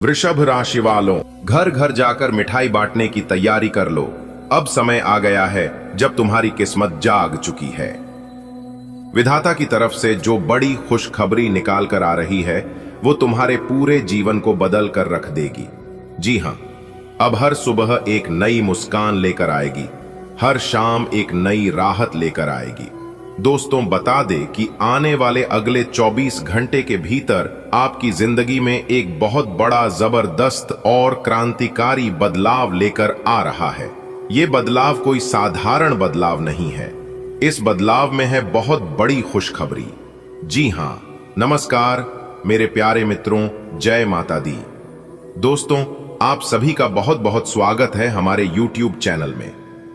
वृषभ राशि वालों, घर घर जाकर मिठाई बांटने की तैयारी कर लो। अब समय आ गया है जब तुम्हारी किस्मत जाग चुकी है। विधाता की तरफ से जो बड़ी खुशखबरी निकाल कर आ रही है वो तुम्हारे पूरे जीवन को बदल कर रख देगी। जी हाँ, अब हर सुबह एक नई मुस्कान लेकर आएगी, हर शाम एक नई राहत लेकर आएगी। दोस्तों, बता दे कि आने वाले अगले 24 घंटे के भीतर आपकी जिंदगी में एक बहुत बड़ा जबरदस्त और क्रांतिकारी बदलाव लेकर आ रहा है। ये बदलाव कोई साधारण बदलाव नहीं है, इस बदलाव में है बहुत बड़ी खुशखबरी। जी हाँ, नमस्कार मेरे प्यारे मित्रों, जय माता दी। दोस्तों, आप सभी का बहुत बहुत स्वागत है हमारे YouTube चैनल में,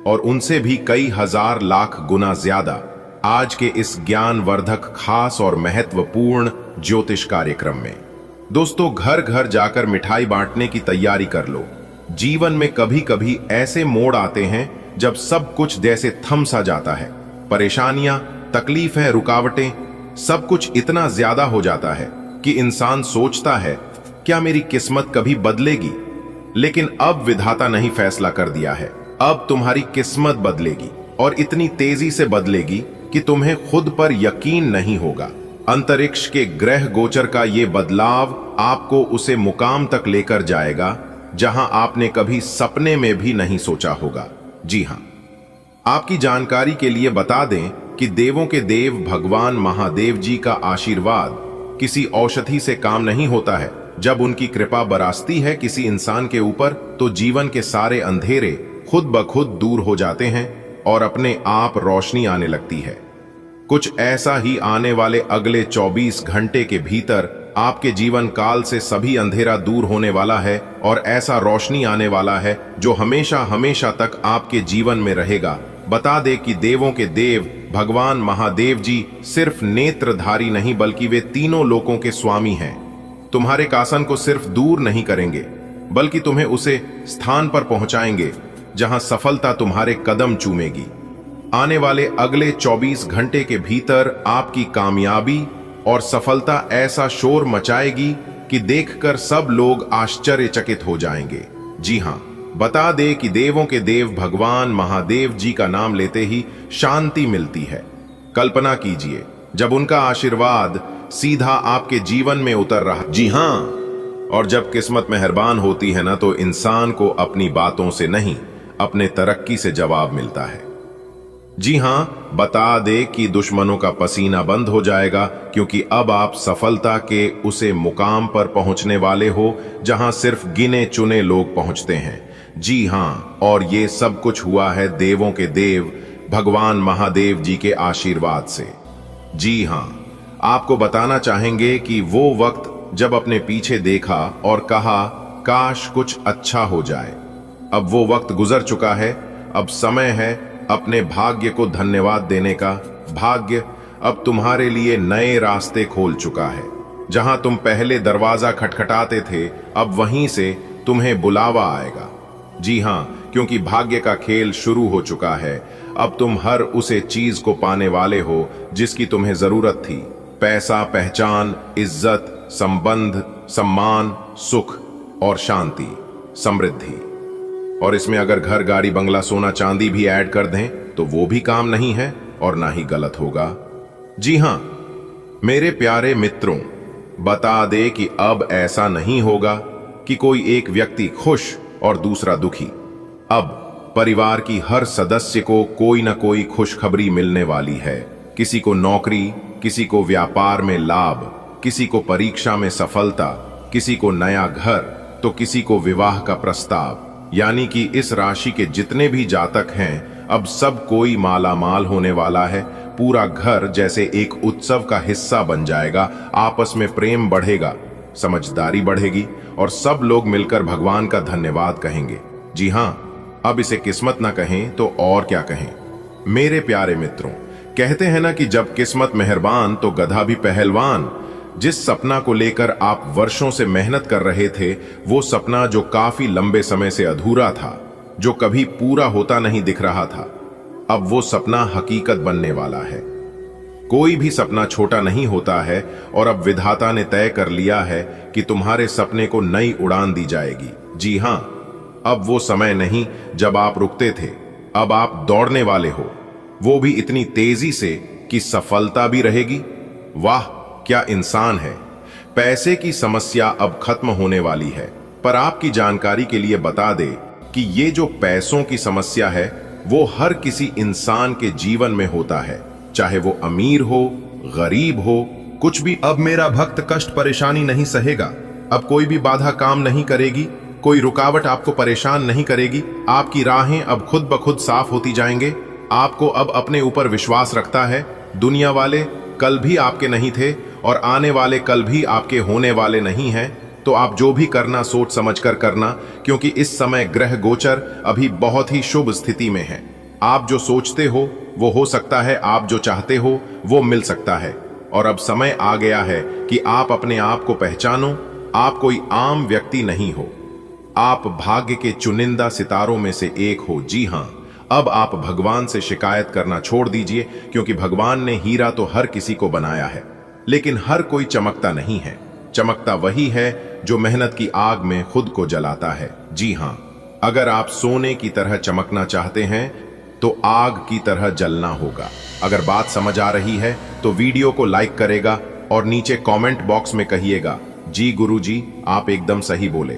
और उनसे भी कई हजार लाख गुना ज्यादा आज के इस ज्ञानवर्धक, खास और महत्वपूर्ण ज्योतिष कार्यक्रम में। दोस्तों, घर घर जाकर मिठाई बांटने की तैयारी कर लो। जीवन में कभी कभी ऐसे मोड़ आते हैं जब सब कुछ जैसे थम सा जाता है। परेशानियां, तकलीफें, रुकावटें, सब कुछ इतना ज्यादा हो जाता है कि इंसान सोचता है क्या मेरी किस्मत कभी बदलेगी। लेकिन अब विधाता ने फैसला कर दिया है, अब तुम्हारी किस्मत बदलेगी, और इतनी तेजी से बदलेगी कि तुम्हें खुद पर यकीन नहीं होगा। अंतरिक्ष के ग्रह गोचर का ये बदलाव आपको उसे मुकाम तक लेकर जाएगा जहां आपने कभी सपने में भी नहीं सोचा होगा। जी हां, आपकी जानकारी के लिए बता दें कि देवों के देव भगवान महादेव जी का आशीर्वाद किसी औषधि से काम नहीं होता है। जब उनकी कृपा बरसती है किसी इंसान के ऊपर, तो जीवन के सारे अंधेरे खुद ब खुद दूर हो जाते हैं और अपने आप रोशनी आने लगती है। कुछ ऐसा ही आने वाले अगले 24 घंटे के भीतर आपके जीवन काल से सभी अंधेरा दूर होने वाला है, और ऐसा रोशनी आने वाला है जो हमेशा हमेशा तक आपके जीवन में रहेगा। बता दे कि देवों के देव भगवान महादेव जी सिर्फ नेत्रधारी नहीं, बल्कि वे तीनों लोकों के स्वामी हैं। तुम्हारे कासन को सिर्फ दूर नहीं करेंगे, बल्कि तुम्हें उसे स्थान पर पहुंचाएंगे जहां सफलता तुम्हारे कदम चूमेगी। आने वाले अगले 24 घंटे के भीतर आपकी कामयाबी और सफलता ऐसा शोर मचाएगी कि देखकर सब लोग आश्चर्यचकित हो जाएंगे। जी हां, बता दे कि देवों के देव भगवान महादेव जी का नाम लेते ही शांति मिलती है। कल्पना कीजिए जब उनका आशीर्वाद सीधा आपके जीवन में उतर रहा। जी हां, और जब किस्मत मेहरबान होती है ना, तो इंसान को अपनी बातों से नहीं, अपने तरक्की से जवाब मिलता है। जी हां, बता दे कि दुश्मनों का पसीना बंद हो जाएगा, क्योंकि अब आप सफलता के उसे मुकाम पर पहुंचने वाले हो जहां सिर्फ गिने चुने लोग पहुंचते हैं। जी हां, और ये सब कुछ हुआ है देवों के देव भगवान महादेव जी के आशीर्वाद से। जी हां, आपको बताना चाहेंगे कि वो वक्त जब अपने पीछे देखा और कहा काश कुछ अच्छा हो जाए, अब वो वक्त गुजर चुका है। अब समय है अपने भाग्य को धन्यवाद देने का। भाग्य अब तुम्हारे लिए नए रास्ते खोल चुका है। जहां तुम पहले दरवाजा खटखटाते थे, अब वहीं से तुम्हें बुलावा आएगा। जी हां, क्योंकि भाग्य का खेल शुरू हो चुका है। अब तुम हर उसे चीज को पाने वाले हो जिसकी तुम्हें जरूरत थी। पैसा, पहचान, इज्जत, संबंध, सम्मान, सुख और शांति, समृद्धि। और इसमें अगर घर, गाड़ी, बंगला, सोना, चांदी भी ऐड कर दें तो वो भी काम नहीं है और ना ही गलत होगा। जी हां, मेरे प्यारे मित्रों, बता दे कि अब ऐसा नहीं होगा कि कोई एक व्यक्ति खुश और दूसरा दुखी। अब परिवार की हर सदस्य को कोई ना कोई खुशखबरी मिलने वाली है। किसी को नौकरी, किसी को व्यापार में लाभ, किसी को परीक्षा में सफलता, किसी को नया घर, तो किसी को विवाह का प्रस्ताव। यानी कि इस राशि के जितने भी जातक हैं, अब सब कोई मालामाल होने वाला है। पूरा घर जैसे एक उत्सव का हिस्सा बन जाएगा। आपस में प्रेम बढ़ेगा, समझदारी बढ़ेगी, और सब लोग मिलकर भगवान का धन्यवाद कहेंगे। जी हां, अब इसे किस्मत ना कहें तो और क्या कहें। मेरे प्यारे मित्रों, कहते हैं ना कि जब किस्मत मेहरबान तो गधा भी पहलवान। जिस सपना को लेकर आप वर्षों से मेहनत कर रहे थे, वो सपना जो काफी लंबे समय से अधूरा था, जो कभी पूरा होता नहीं दिख रहा था, अब वो सपना हकीकत बनने वाला है। कोई भी सपना छोटा नहीं होता है और अब विधाता ने तय कर लिया है कि तुम्हारे सपने को नई उड़ान दी जाएगी। जी हां, अब वो समय नहीं जब आप रुकते थे, अब आप दौड़ने वाले हो, वो भी इतनी तेजी से कि सफलता भी रहेगी। वाह, क्या इंसान है। पैसे की समस्या अब खत्म होने वाली है, पर आपकी जानकारी के लिए बता दे कि ये जो पैसों की समस्या है वो हर किसी इंसान के जीवन में होता है, चाहे वो अमीर हो, गरीब हो, कुछ भी। अब मेरा भक्त कष्ट परेशानी नहीं सहेगा। अब कोई भी बाधा काम नहीं करेगी, कोई रुकावट आपको परेशान नहीं करेगी। आपकी राहें अब खुद ब खुद साफ होती जाएंगे। आपको अब अपने ऊपर विश्वास रखता है। दुनिया वाले कल भी आपके नहीं थे और आने वाले कल भी आपके होने वाले नहीं हैं। तो आप जो भी करना सोच समझकर करना, क्योंकि इस समय ग्रह गोचर अभी बहुत ही शुभ स्थिति में है। आप जो सोचते हो वो हो सकता है, आप जो चाहते हो वो मिल सकता है। और अब समय आ गया है कि आप अपने आप को पहचानो। आप कोई आम व्यक्ति नहीं हो, आप भाग्य के चुनिंदा सितारों में से एक हो। जी हां, अब आप भगवान से शिकायत करना छोड़ दीजिए, क्योंकि भगवान ने हीरा तो हर किसी को बनाया है, लेकिन हर कोई चमकता नहीं है। चमकता वही है जो मेहनत की आग में खुद को जलाता है। जी हां, अगर आप सोने की तरह चमकना चाहते हैं तो आग की तरह जलना होगा। अगर बात समझ आ रही है तो वीडियो को लाइक करेगा और नीचे कमेंट बॉक्स में कहिएगा, जी गुरुजी आप एकदम सही बोले।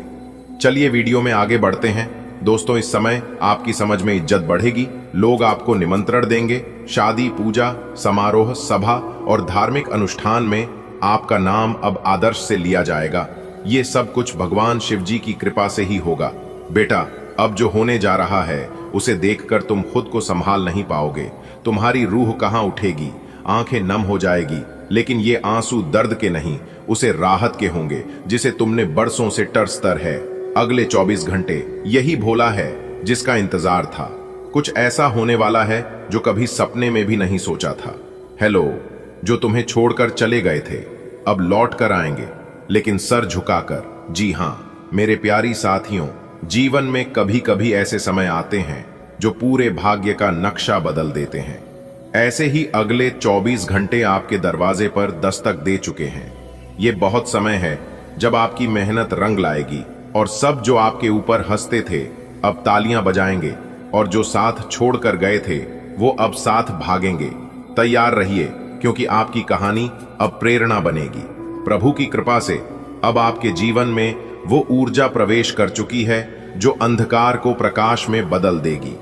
चलिए वीडियो में आगे बढ़ते हैं। दोस्तों, इस समय आपकी समझ में इज्जत बढ़ेगी। लोग आपको निमंत्रण देंगे। शादी, पूजा, समारोह, सभा और धार्मिक अनुष्ठान में आपका नाम अब आदर्श से लिया जाएगा। ये सब कुछ भगवान शिव जी की कृपा से ही होगा। बेटा, अब जो होने जा रहा है उसे देखकर तुम खुद को संभाल नहीं पाओगे। तुम्हारी रूह कहां उठेगी, आंखें नम हो जाएगी। लेकिन ये आंसू दर्द के नहीं, उसे राहत के होंगे जिसे तुमने बरसों से तरस-तर है। अगले 24 घंटे यही भोला है जिसका इंतजार था। कुछ ऐसा होने वाला है जो कभी सपने में भी नहीं सोचा था। हेलो, जो तुम्हें छोड़कर चले गए थे अब लौट कर आएंगे, लेकिन सर झुकाकर। जी हां मेरे प्यारी साथियों, जीवन में कभी कभी ऐसे समय आते हैं जो पूरे भाग्य का नक्शा बदल देते हैं। ऐसे ही अगले 24 घंटे आपके दरवाजे पर दस्तक दे चुके हैं। ये बहुत समय है जब आपकी मेहनत रंग लाएगी और सब जो आपके ऊपर हंसते थे अब तालियां बजाएंगे, और जो साथ छोड़कर गए थे वो अब साथ भागेंगे। तैयार रहिए, क्योंकि आपकी कहानी अब प्रेरणा बनेगी। प्रभु की कृपा से अब आपके जीवन में वो ऊर्जा प्रवेश कर चुकी है जो अंधकार को प्रकाश में बदल देगी।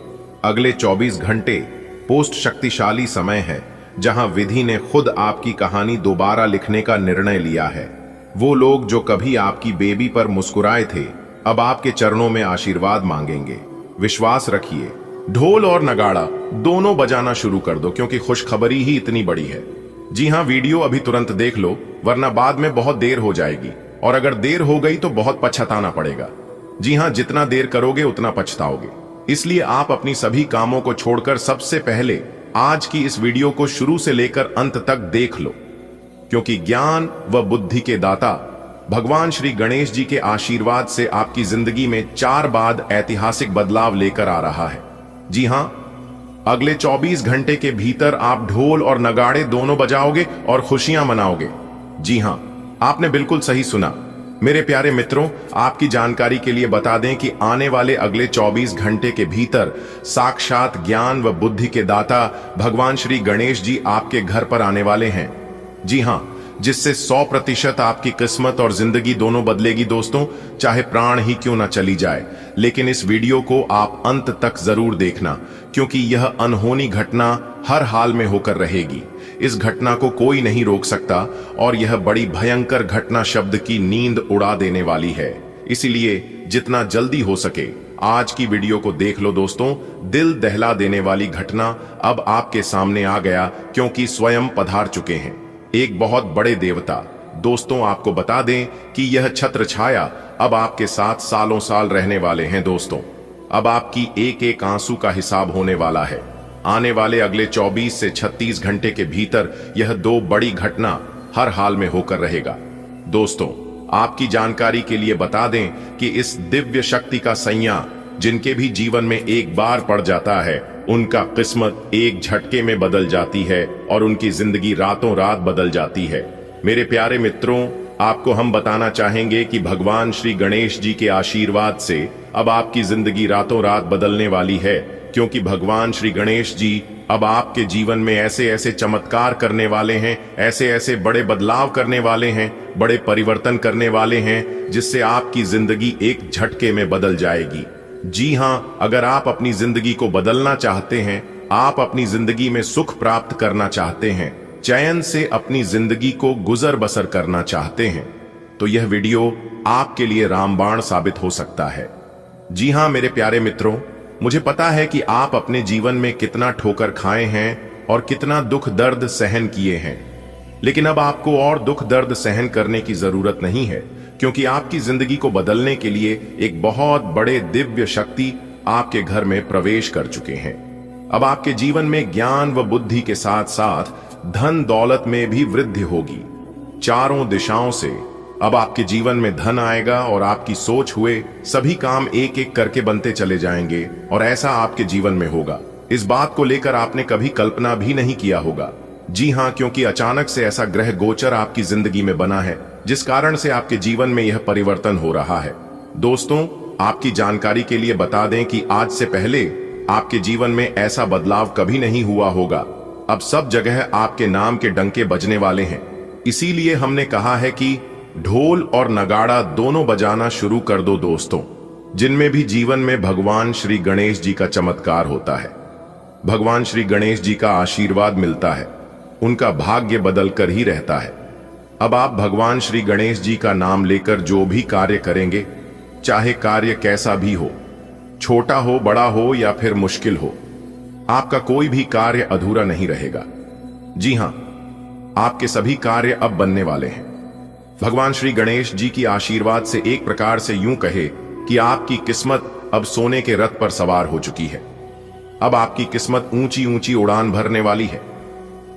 अगले 24 घंटे पोस्ट शक्तिशाली समय है, जहां विधि ने खुद आपकी कहानी दोबारा लिखने का निर्णय लिया है। वो लोग जो कभी आपकी बेबी पर मुस्कुराए थे अब आपके चरणों में आशीर्वाद मांगेंगे। विश्वास रखिए, ढोल और नगाड़ा दोनों बजाना शुरू कर दो, क्योंकि खुशखबरी ही इतनी बड़ी है। जी हां, वीडियो अभी तुरंत देख लो, वरना बाद में बहुत देर हो जाएगी, और अगर देर हो गई तो बहुत पछताना पड़ेगा। जी हां, जितना देर करोगे उतना पछताओगे। इसलिए आप अपनी सभी कामों को छोड़कर सबसे पहले आज की इस वीडियो को शुरू से लेकर अंत तक देख लो, क्योंकि ज्ञान व बुद्धि के दाता भगवान श्री गणेश जी के आशीर्वाद से आपकी जिंदगी में 4 बाद ऐतिहासिक बदलाव लेकर आ रहा है। जी हां, अगले 24 घंटे के भीतर आप ढोल और नगाड़े दोनों बजाओगे और खुशियां मनाओगे। जी हां, आपने बिल्कुल सही सुना। मेरे प्यारे मित्रों, आपकी जानकारी के लिए बता दें कि आने वाले अगले 24 घंटे के भीतर साक्षात ज्ञान व बुद्धि के दाता भगवान श्री गणेश जी आपके घर पर आने वाले हैं। जी हां, जिससे 100% आपकी किस्मत और जिंदगी दोनों बदलेगी दोस्तों, चाहे प्राण ही क्यों ना चली जाए। लेकिन इस वीडियो को आप अंत तक जरूर देखना, क्योंकि यह अनहोनी घटना हर हाल में होकर रहेगी। इस घटना को कोई नहीं रोक सकता, और यह बड़ी भयंकर घटना शब्द की नींद उड़ा देने वाली है। इसीलिए जितना जल्दी हो सके आज की वीडियो को देख लो दोस्तों। दिल दहला देने वाली घटना अब आपके सामने आ गया, क्योंकि स्वयं पधार चुके हैं एक बहुत बड़े देवता। दोस्तों, आपको बता दें कि यह छत्र छाया अब आपके साथ सालों साल रहने वाले हैं। दोस्तों, अब आपकी एक एक आंसू का हिसाब होने वाला है। आने वाले अगले 24 से 36 घंटे के भीतर यह 2 बड़ी घटना हर हाल में होकर रहेगा। दोस्तों, आपकी जानकारी के लिए बता दें कि इस दिव्य शक्ति का सैया जिनके भी जीवन में एक बार पड़ जाता है उनका किस्मत एक झटके में बदल जाती है और उनकी जिंदगी रातों रात बदल जाती है। मेरे प्यारे मित्रों, आपको हम बताना चाहेंगे कि भगवान श्री गणेश जी के आशीर्वाद से अब आपकी जिंदगी रातों रात बदलने वाली है, क्योंकि भगवान श्री गणेश जी अब आपके जीवन में ऐसे ऐसे चमत्कार करने वाले हैं, ऐसे ऐसे बड़े बदलाव करने वाले हैं, बड़े परिवर्तन करने वाले हैं, जिससे आपकी जिंदगी एक झटके में बदल जाएगी। जी हाँ, अगर आप अपनी जिंदगी को बदलना चाहते हैं, आप अपनी जिंदगी में सुख प्राप्त करना चाहते हैं, चैन से अपनी जिंदगी को गुजर बसर करना चाहते हैं, तो यह वीडियो आपके लिए रामबाण साबित हो सकता है। जी हाँ मेरे प्यारे मित्रों, मुझे पता है कि आप अपने जीवन में कितना ठोकर खाए हैं और कितना दुख दर्द सहन किए हैं, लेकिन अब आपको और दुख दर्द सहन करने की जरूरत नहीं है, क्योंकि आपकी जिंदगी को बदलने के लिए एक बहुत बड़े दिव्य शक्ति आपके घर में प्रवेश कर चुके हैं। अब आपके जीवन में ज्ञान व बुद्धि के साथ साथ धन दौलत में भी वृद्धि होगी। चारों दिशाओं से अब आपके जीवन में धन आएगा और आपकी सोच हुए सभी काम एक एक करके बनते चले जाएंगे, और ऐसा आपके जीवन में होगा। इस बात को लेकर आपने कभी कल्पना भी नहीं किया होगा। जी हाँ, क्योंकि अचानक से ऐसा ग्रह गोचर आपकी जिंदगी में बना है, जिस कारण से आपके जीवन में यह परिवर्तन हो रहा है। दोस्तों, आपकी जानकारी के लिए बता दें कि आज से पहले आपके जीवन में ऐसा बदलाव कभी नहीं हुआ होगा। अब सब जगह आपके नाम के डंके बजने वाले हैं। इसीलिए हमने कहा है कि ढोल और नगाड़ा दोनों बजाना शुरू कर दो दोस्तों, जिनमें भी जीवन में भगवान श्री गणेश जी का चमत्कार होता है, भगवान श्री गणेश जी का आशीर्वाद मिलता है, उनका भाग्य बदल कर ही रहता है। अब आप भगवान श्री गणेश जी का नाम लेकर जो भी कार्य करेंगे, चाहे कार्य कैसा भी हो, छोटा हो, बड़ा हो या फिर मुश्किल हो, आपका कोई भी कार्य अधूरा नहीं रहेगा। जी हां, आपके सभी कार्य अब बनने वाले हैं। भगवान श्री गणेश जी की आशीर्वाद से एक प्रकार से यूं कहे कि आपकी किस्मत अब सोने के रथ पर सवार हो चुकी है। अब आपकी किस्मत ऊंची ऊंची उड़ान भरने वाली है।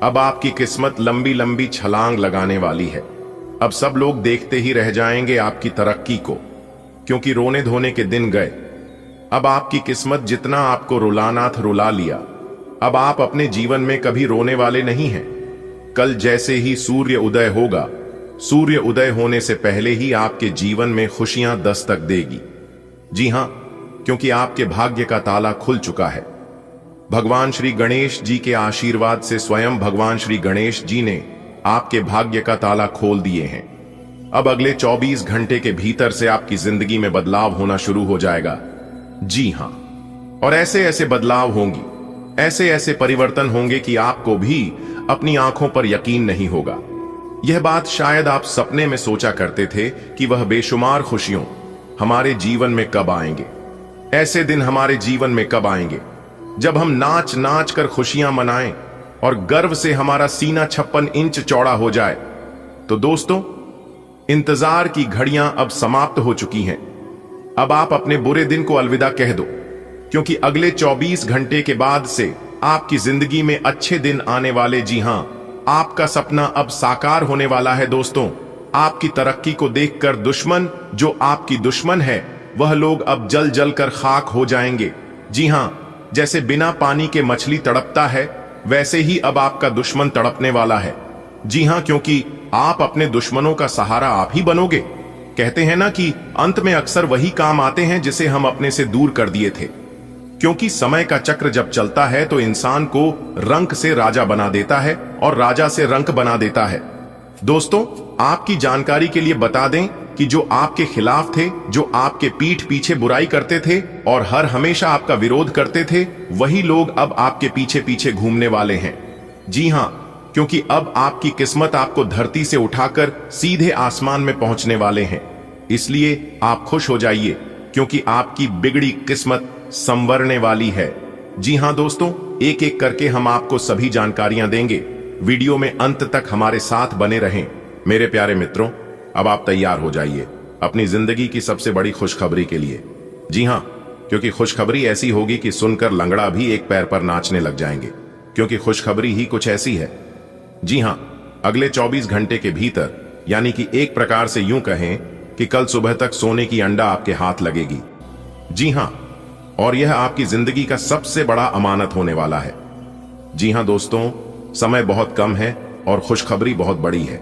अब आपकी किस्मत लंबी लंबी छलांग लगाने वाली है। अब सब लोग देखते ही रह जाएंगे आपकी तरक्की को, क्योंकि रोने धोने के दिन गए। अब आपकी किस्मत जितना आपको रुलाना था रुला लिया। अब आप अपने जीवन में कभी रोने वाले नहीं हैं। कल जैसे ही सूर्य उदय होगा, सूर्य उदय होने से पहले ही आपके जीवन में खुशियां दस्तक देगी। जी हां, क्योंकि आपके भाग्य का ताला खुल चुका है। भगवान श्री गणेश जी के आशीर्वाद से स्वयं भगवान श्री गणेश जी ने आपके भाग्य का ताला खोल दिए हैं। अब अगले 24 घंटे के भीतर से आपकी जिंदगी में बदलाव होना शुरू हो जाएगा। जी हां, और ऐसे ऐसे बदलाव होंगी, ऐसे ऐसे परिवर्तन होंगे कि आपको भी अपनी आंखों पर यकीन नहीं होगा। यह बात शायद आप सपने में सोचा करते थे कि वह बेशुमार खुशियों हमारे जीवन में कब आएंगे। ऐसे दिन हमारे जीवन में कब आएंगे जब हम नाच नाच कर खुशियां मनाएं और गर्व से हमारा सीना 56 इंच चौड़ा हो जाए। तो दोस्तों, इंतजार की घड़ियां अब समाप्त हो चुकी हैं। अब आप अपने बुरे दिन को अलविदा कह दो, क्योंकि अगले 24 घंटे के बाद से आपकी जिंदगी में अच्छे दिन आने वाले। जी हां, आपका सपना अब साकार होने वाला है। दोस्तों, आपकी तरक्की को देखकर दुश्मन, जो आपकी दुश्मन है, वह लोग अब जल जल कर खाक हो जाएंगे। जी हां, जैसे बिना पानी के मछली तड़पता है, वैसे ही अब आपका दुश्मन तड़पने वाला है। जी हां, क्योंकि आप अपने दुश्मनों का सहारा आप ही बनोगे। कहते हैं ना कि अंत में अक्सर वही काम आते हैं जिसे हम अपने से दूर कर दिए थे, क्योंकि समय का चक्र जब चलता है तो इंसान को रंक से राजा बना देता है और राजा से रंक बना देता है। दोस्तों, आपकी जानकारी के लिए बता दें कि जो आपके खिलाफ थे, जो आपके पीठ पीछे बुराई करते थे और हर हमेशा आपका विरोध करते थे, वही लोग अब आपके पीछे पीछे घूमने वाले हैं। जी हां, क्योंकि अब आपकी किस्मत आपको धरती से उठाकर सीधे आसमान में पहुंचने वाले हैं। इसलिए आप खुश हो जाइए, क्योंकि आपकी बिगड़ी किस्मत संवरने वाली है। जी हां दोस्तों, एक एक करके हम आपको सभी जानकारियां देंगे। वीडियो में अंत तक हमारे साथ बने रहें। मेरे प्यारे मित्रों, अब आप तैयार हो जाइए अपनी जिंदगी की सबसे बड़ी खुशखबरी के लिए। जी हां, क्योंकि खुशखबरी ऐसी होगी कि सुनकर लंगड़ा भी एक पैर पर नाचने लग जाएंगे, क्योंकि खुशखबरी ही कुछ ऐसी है। जी हां, अगले 24 घंटे के भीतर, यानी कि एक प्रकार से यूं कहें कि कल सुबह तक सोने की अंडा आपके हाथ लगेगी। जी हां, और यह आपकी जिंदगी का सबसे बड़ा अमानत होने वाला है। जी हां दोस्तों, समय बहुत कम है और खुशखबरी बहुत बड़ी है।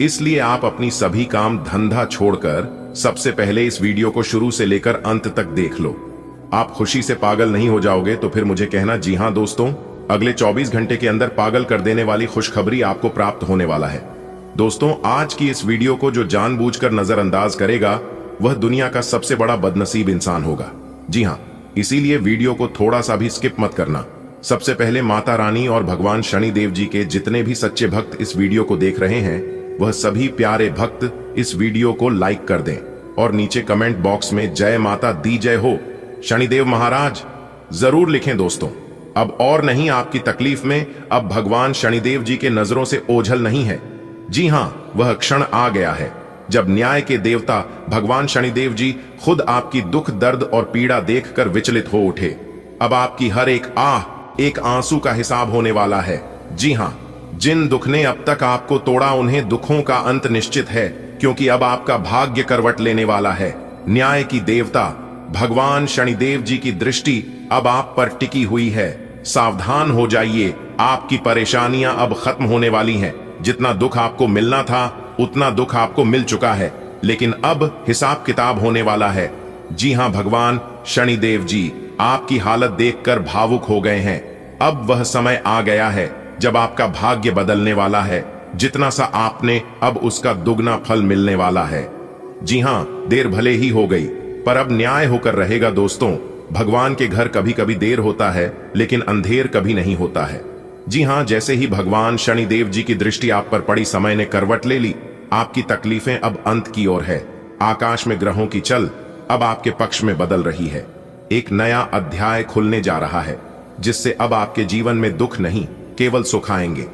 इसलिए आप अपनी सभी काम धंधा छोड़कर सबसे पहले इस वीडियो को शुरू से लेकर अंत तक देख लो। आप खुशी से पागल नहीं हो जाओगे तो फिर मुझे कहना। जी हां दोस्तों, अगले 24 घंटे के अंदर पागल कर देने वाली खुशखबरी आपको प्राप्त होने वाला है। दोस्तों, आज की इस वीडियो को जो जानबूझकर नजरअंदाज करेगा वह दुनिया का सबसे बड़ा बदनसीब इंसान होगा। जी हां, इसीलिए वीडियो को थोड़ा सा भी स्किप मत करना। सबसे पहले माता रानी और भगवान शनिदेव जी के जितने भी सच्चे भक्त इस वीडियो को देख रहे हैं, वह सभी प्यारे भक्त इस वीडियो को लाइक कर दें और नीचे कमेंट बॉक्स में जय माता दी जय हो शनिदेव महाराज जरूर लिखें। दोस्तों, अब और नहीं आपकी तकलीफ में अब भगवान शनिदेव जी के नजरों से ओझल नहीं है। जी हां, वह क्षण आ गया है जब न्याय के देवता भगवान शनिदेव जी खुद आपकी दुख दर्द और पीड़ा देखकर विचलित हो उठे। अब आपकी हर एक एक आंसू का हिसाब होने वाला है। जी हां, जिन दुख ने अब तक आपको तोड़ा उन्हें दुखों का अंत निश्चित है, क्योंकि अब आपका भाग्य करवट लेने वाला है। न्याय की देवता भगवान शनिदेव जी की दृष्टि अब आप पर टिकी हुई है। सावधान हो जाइए, आपकी परेशानियां अब खत्म होने वाली हैं। जितना दुख आपको मिलना था उतना दुख आपको मिल चुका है, लेकिन अब हिसाब किताब होने वाला है। जी हां, भगवान शनिदेव जी आपकी हालत देखकर भावुक हो गए हैं। अब वह समय आ गया है जब आपका भाग्य बदलने वाला है। जितना सा आपने अब उसका दुगना फल मिलने वाला है। जी हां, देर भले ही हो गई पर अब न्याय होकर रहेगा। दोस्तों, भगवान के घर कभी कभी देर होता है लेकिन अंधेर कभी नहीं होता है। जी हां, जैसे ही भगवान शनिदेव जी की दृष्टि आप पर पड़ी, समय ने करवट ले ली। आपकी तकलीफें अब अंत की ओर है। आकाश में ग्रहों की चल अब आपके पक्ष में बदल रही है। एक नया अध्याय खुलने जा रहा है जिससे अब आपके जीवन में दुख नहीं केवल सुख आएंगे।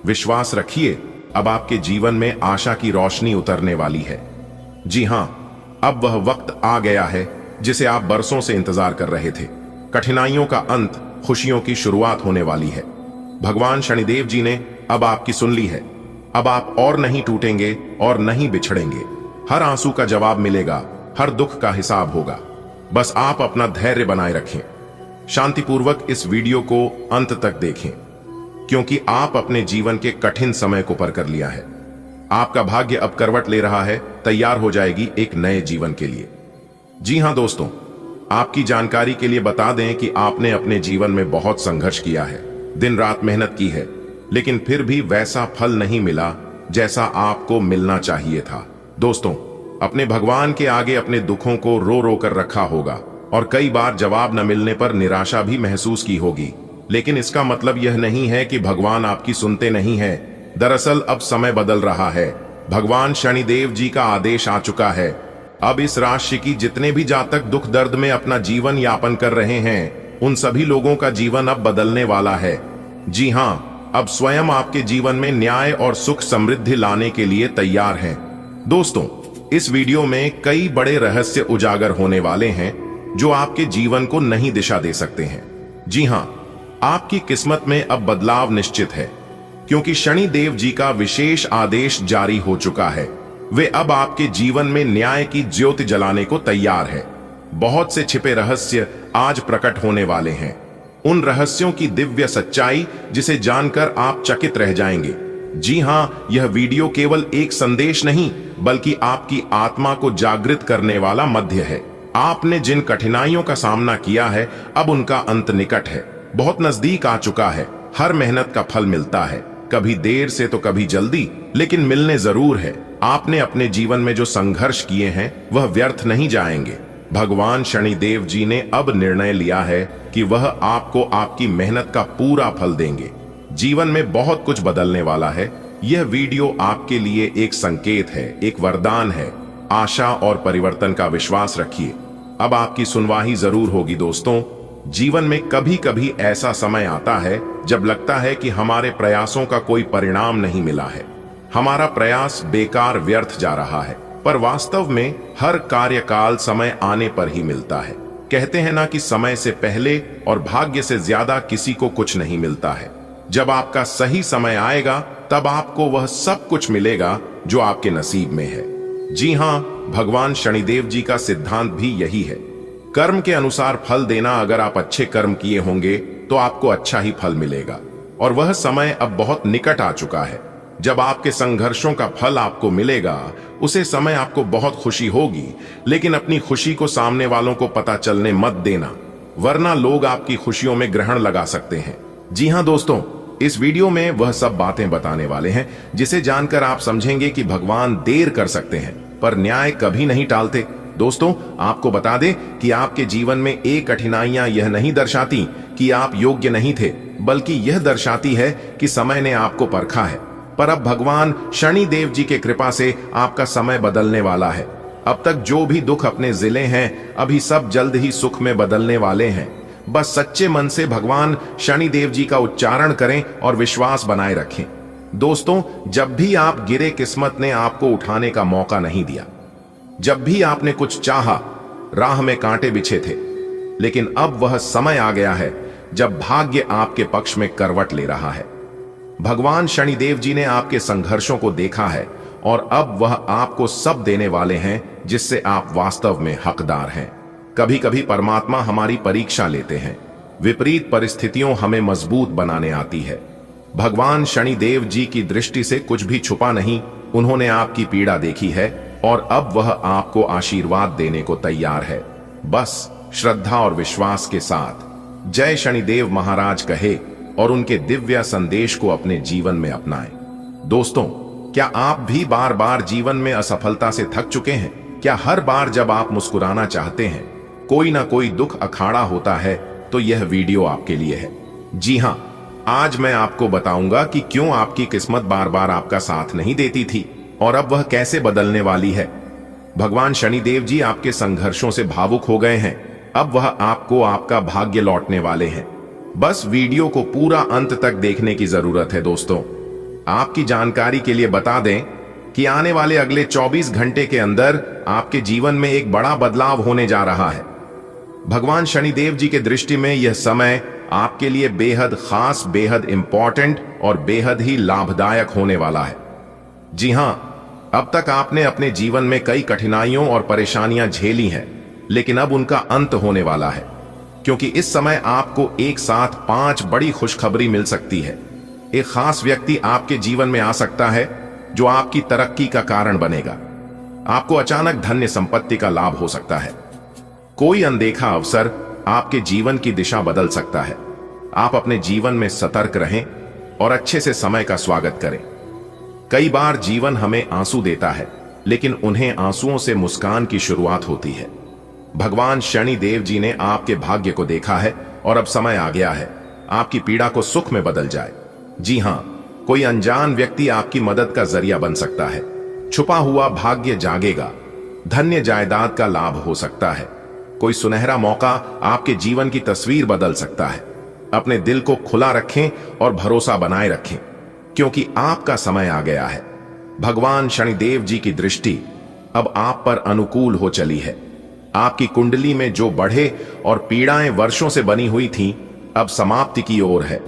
विश्वास रखिए, अब आपके जीवन में आशा की रोशनी उतरने वाली है। जी हां, अब वह वक्त आ गया है जिसे आप बरसों से इंतजार कर रहे थे। कठिनाइयों का अंत, खुशियों की शुरुआत होने वाली है। भगवान शनिदेव जी ने अब आपकी सुन ली है। अब आप और नहीं टूटेंगे और नहीं बिछड़ेंगे। हर आंसू का जवाब मिलेगा, हर दुख का हिसाब होगा। बस आप अपना धैर्य बनाए रखें। शांतिपूर्वक इस वीडियो को अंत तक देखें, क्योंकि आप अपने जीवन के कठिन समय को पार कर लिया है। आपका भाग्य अब करवट ले रहा है, तैयार हो जाएगी एक नए जीवन के लिए। जी हां दोस्तों, आपकी जानकारी के लिए बता दें कि आपने अपने जीवन में बहुत संघर्ष किया है, दिन रात मेहनत की है, लेकिन फिर भी वैसा फल नहीं मिला जैसा आपको मिलना चाहिए था। दोस्तों, अपने भगवान के आगे अपने दुखों को रो रो कर रखा होगा और कई बार जवाब न मिलने पर निराशा भी महसूस की होगी, लेकिन इसका मतलब यह नहीं है कि भगवान आपकी सुनते नहीं हैं। दरअसल अब समय बदल रहा है। भगवान शनिदेव जी का आदेश आ चुका है। अब इस राशि की जितने भी जातक दुख दर्द में अपना जीवन यापन कर रहे हैं, उन सभी लोगों का जीवन अब बदलने वाला है। जी हां, अब स्वयं आपके जीवन में न्याय और सुख समृद्धि लाने के लिए तैयार हैं। दोस्तों, इस वीडियो में कई बड़े रहस्य उजागर होने वाले हैं जो आपके जीवन को नई दिशा दे सकते हैं। जी हां, आपकी किस्मत में अब बदलाव निश्चित है, क्योंकि शनि देव जी का विशेष आदेश जारी हो चुका है। वे अब आपके जीवन में न्याय की ज्योति जलाने को तैयार है। बहुत से छिपे रहस्य आज प्रकट होने वाले हैं। उन रहस्यों की दिव्य सच्चाई जिसे जानकर आप चकित रह जाएंगे। जी हां, यह वीडियो केवल एक संदेश नहीं बल्कि आपकी आत्मा को जागृत करने वाला मध्य है। आपने जिन कठिनाइयों का सामना किया है, अब उनका अंत निकट है, बहुत नजदीक आ चुका है। हर मेहनत का फल मिलता है, कभी देर से तो कभी जल्दी, लेकिन मिलने जरूर है। आपने अपने जीवन में जो संघर्ष किए हैं वह व्यर्थ नहीं जाएंगे। भगवान शनिदेव जी ने अब निर्णय लिया है कि वह आपको आपकी मेहनत का पूरा फल देंगे। जीवन में बहुत कुछ बदलने वाला है। यह वीडियो आपके लिए एक संकेत है, एक वरदान है। आशा और परिवर्तन का विश्वास रखिए, अब आपकी सुनवाई जरूर होगी। दोस्तों, जीवन में कभी कभी ऐसा समय आता है जब लगता है कि हमारे प्रयासों का कोई परिणाम नहीं मिला है, हमारा प्रयास बेकार व्यर्थ जा रहा है। पर वास्तव में हर कार्यकाल समय आने पर ही मिलता है। कहते हैं ना कि समय से पहले और भाग्य से ज्यादा किसी को कुछ नहीं मिलता है। जब आपका सही समय आएगा तब आपको वह सब कुछ मिलेगा जो आपके नसीब में है। जी हां, भगवान शनिदेव जी का सिद्धांत भी यही है। कर्म के अनुसार फल देना, अगर आप अच्छे कर्म किए होंगे तो आपको अच्छा ही फल मिलेगा। और वह समय अब बहुत निकट आ चुका है जब आपके संघर्षों का फल आपको मिलेगा। उसे समय आपको बहुत खुशी होगी, लेकिन अपनी खुशी को सामने वालों को पता चलने मत देना, वरना लोग आपकी खुशियों में ग्रहण लगा सकते हैं। जी हां दोस्तों, इस वीडियो में वह सब बातें बताने वाले हैं जिसे जानकर आप समझेंगे कि भगवान देर कर सकते हैं पर न्याय कभी नहीं टालते। दोस्तों, आपको बता दें कि आपके जीवन में एक कठिनाइयां यह नहीं दर्शाती कि आप योग्य नहीं थे, बल्कि यह दर्शाती है कि समय ने आपको परखा है। पर अब भगवान शनि देव जी के कृपा से आपका समय बदलने वाला है। अब तक जो भी दुख अपने जिले हैं, अभी सब जल्द ही सुख में बदलने वाले हैं। बस सच्चे मन से भगवान शनि देव जी का उच्चारण करें और विश्वास बनाए रखें। दोस्तों, जब भी आप गिरे, किस्मत ने आपको उठाने का मौका नहीं दिया। जब भी आपने कुछ चाहा, राह में कांटे बिछे थे, लेकिन अब वह समय आ गया है जब भाग्य आपके पक्ष में करवट ले रहा है। भगवान शनिदेव जी ने आपके संघर्षों को देखा है और अब वह आपको सब देने वाले हैं जिससे आप वास्तव में हकदार हैं। कभी कभी परमात्मा हमारी परीक्षा लेते हैं, विपरीत परिस्थितियों हमें मजबूत बनाने आती है। भगवान शनिदेव जी की दृष्टि से कुछ भी छुपा नहीं, उन्होंने आपकी पीड़ा देखी है और अब वह आपको आशीर्वाद देने को तैयार है। बस श्रद्धा और विश्वास के साथ जय शनिदेव महाराज कहे और उनके दिव्य संदेश को अपने जीवन में अपनाएं। दोस्तों, क्या आप भी बार बार जीवन में असफलता से थक चुके हैं? क्या हर बार जब आप मुस्कुराना चाहते हैं कोई ना कोई दुख अखाड़ा होता है? तो यह वीडियो आपके लिए है। जी हां, आज मैं आपको बताऊंगा कि क्यों आपकी किस्मत बार बार आपका साथ नहीं देती थी और अब वह कैसे बदलने वाली है। भगवान शनिदेव जी आपके संघर्षों से भावुक हो गए हैं, अब वह आपको आपका भाग्य लौटने वाले हैं। बस वीडियो को पूरा अंत तक देखने की जरूरत है। दोस्तों, आपकी जानकारी के लिए बता दें कि आने वाले अगले 24 घंटे के अंदर आपके जीवन में एक बड़ा बदलाव होने जा रहा है। भगवान शनिदेव जी के दृष्टि में यह समय आपके लिए बेहद खास, बेहद इंपॉर्टेंट और बेहद ही लाभदायक होने वाला है। जी हां, अब तक आपने अपने जीवन में कई कठिनाइयों और परेशानियां झेली हैं, लेकिन अब उनका अंत होने वाला है, क्योंकि इस समय आपको एक साथ 5 बड़ी खुशखबरी मिल सकती है। एक खास व्यक्ति आपके जीवन में आ सकता है जो आपकी तरक्की का कारण बनेगा। आपको अचानक धन्य संपत्ति का लाभ हो सकता है। कोई अनदेखा अवसर आपके जीवन की दिशा बदल सकता है। आप अपने जीवन में सतर्क रहें और अच्छे से समय का स्वागत करें। कई बार जीवन हमें आंसू देता है, लेकिन उन्हें आंसुओं से मुस्कान की शुरुआत होती है। भगवान शनि देव जी ने आपके भाग्य को देखा है और अब समय आ गया है आपकी पीड़ा को सुख में बदल जाए। जी हां, कोई अनजान व्यक्ति आपकी मदद का जरिया बन सकता है। छुपा हुआ भाग्य जागेगा, धन्य जायदाद का लाभ हो सकता है। कोई सुनहरा मौका आपके जीवन की तस्वीर बदल सकता है। अपने दिल को खुला रखें और भरोसा बनाए रखें, क्योंकि आपका समय आ गया है। भगवान शनिदेव जी की दृष्टि अब आप पर अनुकूल हो चली है। आपकी कुंडली में जो बढ़े और पीड़ाएं वर्षों से बनी हुई थीं, अब समाप्ति की ओर है।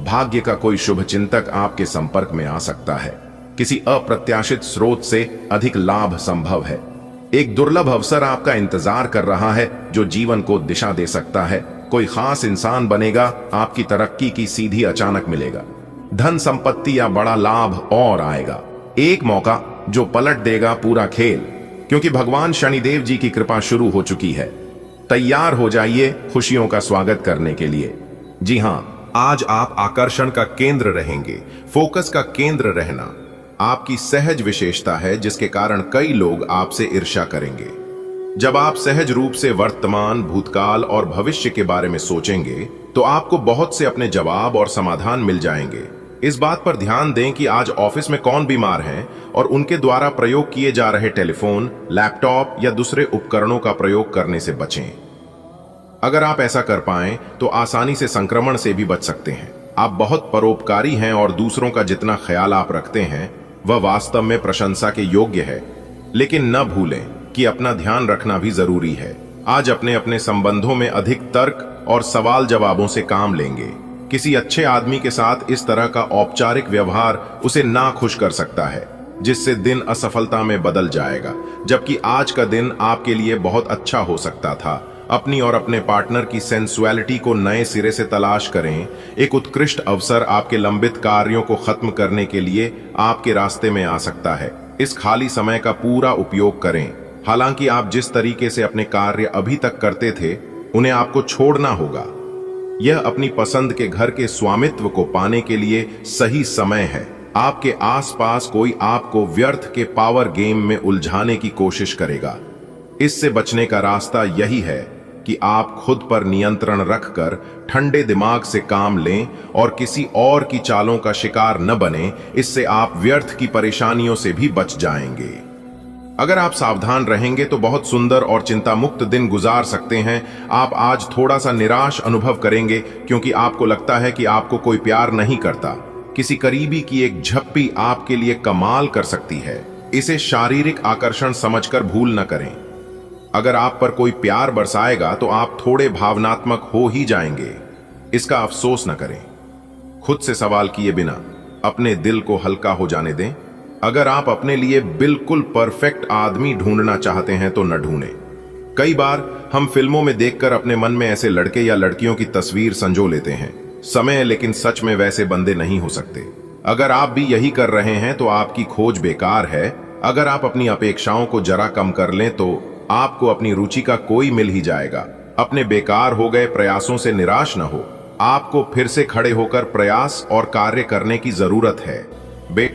भाग्य का कोई शुभ चिंतक आपके संपर्क में आ सकता है। किसी अप्रत्याशित स्रोत से अधिक लाभ संभव है। एक दुर्लभ अवसर आपका इंतजार कर रहा है जो जीवन को दिशा दे सकता है। कोई खास इंसान बनेगा, आपकी तरक्की की सीधी अचानक मिलेगा। धन संपत्ति या बड़ा लाभ और आएगा। एक मौका जो पलट देगा पूरा खेल, क्योंकि भगवान शनिदेव जी की कृपा शुरू हो चुकी है। तैयार हो जाइए खुशियों का स्वागत करने के लिए। जी हां, आज आप आकर्षण का केंद्र रहेंगे। फोकस का केंद्र रहना आपकी सहज विशेषता है, जिसके कारण कई लोग आपसे ईर्ष्या करेंगे। जब आप सहज रूप से वर्तमान, भूतकाल और भविष्य के बारे में सोचेंगे तो आपको बहुत से अपने जवाब और समाधान मिल जाएंगे। इस बात पर ध्यान दें कि आज ऑफिस में कौन बीमार हैं और उनके द्वारा प्रयोग किए जा रहे टेलीफोन, लैपटॉप या दूसरे उपकरणों का प्रयोग करने से बचें। अगर आप ऐसा कर पाएं तो आसानी से संक्रमण से भी बच सकते हैं। आप बहुत परोपकारी हैं और दूसरों का जितना ख्याल आप रखते हैं वह वास्तव में प्रशंसा के योग्य है। लेकिन न भूलें कि अपना ध्यान रखना भी जरूरी है। आज अपने अपने संबंधों में अधिक तर्क और सवाल जवाबों से काम लेंगे। किसी अच्छे आदमी के साथ इस तरह का औपचारिक व्यवहार उसे नाखुश कर सकता है, जिससे दिन असफलता में बदल जाएगा। जबकि आज का दिन आपके लिए बहुत अच्छा हो सकता था अपनी और अपने पार्टनर की सेंसुअलिटी को नए सिरे से तलाश करें। एक उत्कृष्ट अवसर आपके लंबित कार्यों को खत्म करने के लिए आपके रास्ते में आ सकता है। इस खाली समय का पूरा उपयोग करें। हालांकि आप जिस तरीके से अपने कार्य अभी तक करते थे, उन्हें आपको छोड़ना होगा। यह अपनी पसंद के घर के स्वामित्व को पाने के लिए सही समय है। आपके आसपास कोई आपको व्यर्थ के पावर गेम में उलझाने की कोशिश करेगा। इससे बचने का रास्ता यही है कि आप खुद पर नियंत्रण रखकर ठंडे दिमाग से काम लें और किसी और की चालों का शिकार न बने। इससे आप व्यर्थ की परेशानियों से भी बच जाएंगे। अगर आप सावधान रहेंगे तो बहुत सुंदर और चिंता मुक्त दिन गुजार सकते हैं। आप आज थोड़ा सा निराश अनुभव करेंगे क्योंकि आपको लगता है कि आपको कोई प्यार नहीं करता। किसी करीबी की एक झप्पी आपके लिए कमाल कर सकती है। इसे शारीरिक आकर्षण समझकर भूल न करें। अगर आप पर कोई प्यार बरसाएगा तो आप थोड़े भावनात्मक हो ही जाएंगे। इसका अफसोस न करें। खुद से सवाल किए बिना अपने दिल को हल्का हो जाने दें। अगर आप अपने लिए बिल्कुल परफेक्ट आदमी ढूंढना चाहते हैं तो न ढूंढें। कई बार हम फिल्मों में देखकर अपने मन में ऐसे लड़के या लड़कियों की तस्वीर संजो लेते हैं। समय लेकिन सच में वैसे बंदे नहीं हो सकते। अगर आप भी यही कर रहे हैं तो आपकी खोज बेकार है। अगर आप अपनी अपेक्षाओं को जरा कम कर लें तो आपको अपनी रुचि का कोई मिल ही जाएगा। अपने बेकार हो गए प्रयासों से निराश न हो। आपको फिर से खड़े होकर प्रयास और कार्य करने की जरूरत है।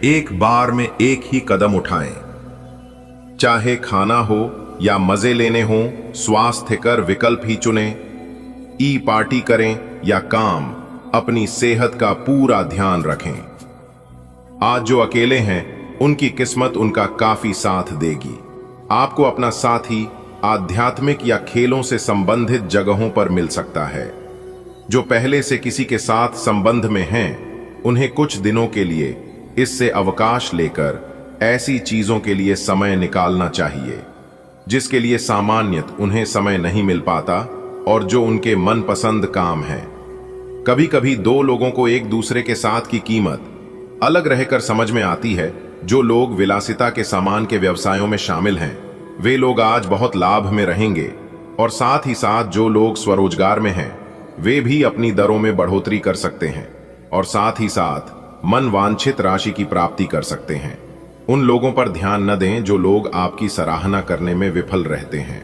एक बार में एक ही कदम उठाएं। चाहे खाना हो या मजे लेने हो, स्वास्थ्य कर विकल्प ही चुनें। ई पार्टी करें या काम, अपनी सेहत का पूरा ध्यान रखें। आज जो अकेले हैं उनकी किस्मत उनका काफी साथ देगी। आपको अपना साथी आध्यात्मिक या खेलों से संबंधित जगहों पर मिल सकता है। जो पहले से किसी के साथ संबंध में हैं, उन्हें कुछ दिनों के लिए इससे अवकाश लेकर ऐसी चीजों के लिए समय निकालना चाहिए जिसके लिए सामान्यतः उन्हें समय नहीं मिल पाता और जो उनके मनपसंद काम है। कभी कभी दो लोगों को एक दूसरे के साथ की कीमत अलग रहकर समझ में आती है। जो लोग विलासिता के सामान के व्यवसायों में शामिल हैं, वे लोग आज बहुत लाभ में रहेंगे और साथ ही साथ जो लोग स्वरोजगार में हैं, वे भी अपनी दरों में बढ़ोतरी कर सकते हैं और साथ ही साथ मन वांछित राशि की प्राप्ति कर सकते हैं। उन लोगों पर ध्यान न दें जो लोग आपकी सराहना करने में विफल रहते हैं।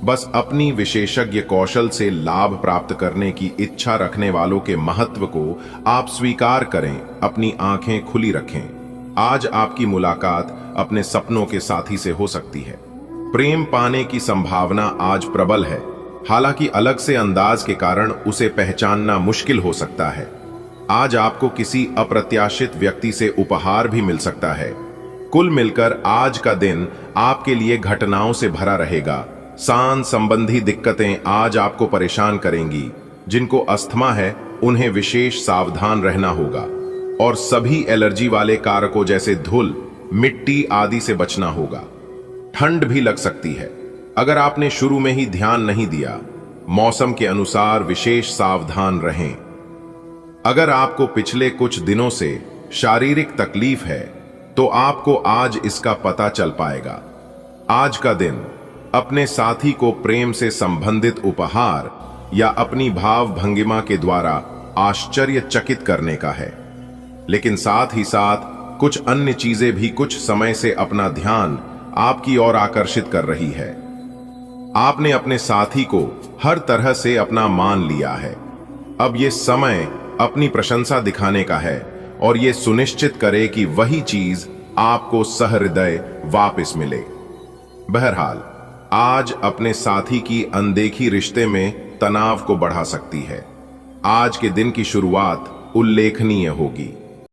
बस अपनी विशेषज्ञ कौशल से लाभ प्राप्त करने की इच्छा रखने वालों के महत्व को आप स्वीकार करें। अपनी आंखें खुली रखें। आज आपकी मुलाकात अपने सपनों के साथी से हो सकती है। प्रेम पाने की संभावना आज प्रबल है। हालांकि अलग से अंदाज के कारण उसे पहचानना मुश्किल हो सकता है। आज आपको किसी अप्रत्याशित व्यक्ति से उपहार भी मिल सकता है। कुल मिलकर आज का दिन आपके लिए घटनाओं से भरा रहेगा। सांस संबंधी दिक्कतें आज आपको परेशान करेंगी। जिनको अस्थमा है उन्हें विशेष सावधान रहना होगा और सभी एलर्जी वाले कारकों जैसे धूल, मिट्टी आदि से बचना होगा। ठंड भी लग सकती है अगर आपने शुरू में ही ध्यान नहीं दिया। मौसम के अनुसार विशेष सावधान रहें। अगर आपको पिछले कुछ दिनों से शारीरिक तकलीफ है तो आपको आज इसका पता चल पाएगा। आज का दिन अपने साथी को प्रेम से संबंधित उपहार या अपनी भाव भंगिमा के द्वारा आश्चर्यचकित करने का है। लेकिन साथ ही साथ कुछ अन्य चीजें भी कुछ समय से अपना ध्यान आपकी ओर आकर्षित कर रही है। आपने अपने साथी को हर तरह से अपना मान लिया है। अब यह समय अपनी प्रशंसा दिखाने का है और यह सुनिश्चित करे कि वही चीज आपको सहृदय वापस मिले। बहरहाल, आज अपने साथी की अनदेखी रिश्ते में तनाव को बढ़ा सकती है। आज के दिन की शुरुआत उल्लेखनीय होगी।